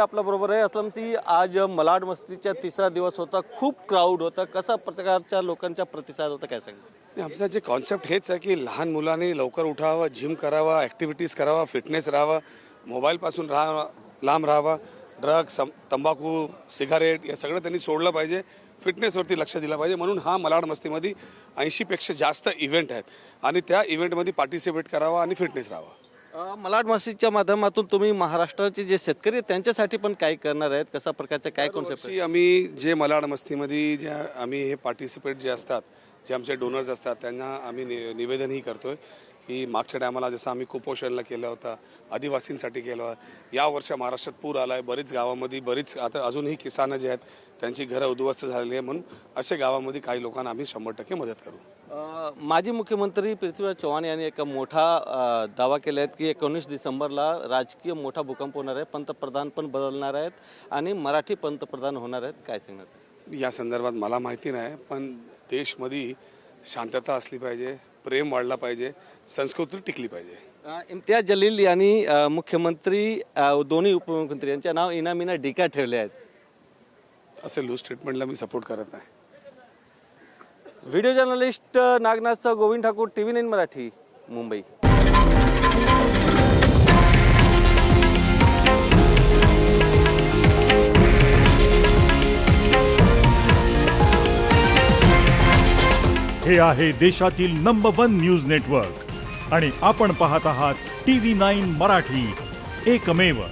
आपल्या बरोबर आहे असलमची आज मलाड मस्तीचा तिसरा दिवस होता, खूप क्राऊड होता, कसा प्रकारच्या लोकांचा प्रतिसाद होता काय सांगा? आमचा जे कॉन्सेप्ट हेच आहे की लहान मुलांनी लवकर उठावं, जिम करावा, ॲक्टिव्हिटीज करावा, फिटनेस राहावा, मोबाईलपासून लांब राहावा, ड्रग्स तंबाखू सिगारेट या सगळं त्यांनी सोडलं पाहिजे, फिटनेसवरती लक्ष दिलं पाहिजे. म्हणून हा मलाड मस्तीमध्ये 80पेक्षा जास्त इव्हेंट आहेत आणि त्या इव्हेंटमध्ये पार्टिसिपेट करावा आणि फिटनेस राहावा. मलाड मस्तीच्या माध्यमातून तुम्ही महाराष्ट्राचे जे शेतकरी आहेत त्यांच्यासाठी पण काय करणार आहेत, कशा प्रकारचे काय कॉन्सेप्ट दरवर्षी आम्ही जे मलाड मस्तीमध्ये ज्या आम्ही हे पार्टिसिपेट जे असतात, जे आमचे डोनर्स असतात, त्यांना आम्ही निवेदनही करतोय की मागच्या टायमाला जसं आम्ही कुपोषणला केलं होतं, आदिवासींसाठी केलं, या वर्षी महाराष्ट्रात पूर आला आहे, बरीच गावामध्ये बरीच आता अजूनही किसानं जे आहेत त्यांची घरं उद्ध्वस्त झालेली आहे. म्हणून अशा गावामध्ये काही लोकांना आम्ही 100% मदत करू. माजी मुख्यमंत्री पृथ्वीराज चव्हाण यांनी एक मोठा दावा केला आहे की 19 डिसेंबरला राजकीय मोठा भूकंप होणार आहे, पंतप्रधान पण बदलणार आहेत आणि मराठी पंतप्रधान होणार आहेत, काय सांगणार? या संदर्भात मला माहिती नाही, पण देशमध्ये शांतता असली पाहिजे, प्रेम वाढला पाहिजे, संस्कृती टिकली पाहिजे. इम्तियाज जलील यांनी मुख्यमंत्री दोन्ही उपमुख्यमंत्री यांचे नाव इनामीना डिका ठेवले आहेत. असे लूज स्टेटमेंटला मी सपोर्ट करत नाही. व्हिडिओ जर्नलिस्ट नागनाथसह गोविंद ठाकूर, TV9 मराठी, मुंबई. हे आहे देशातील नंबर 1 न्यूज नेटवर्क आणि आपण पाहत आहात TV9 मराठी, एकमेव.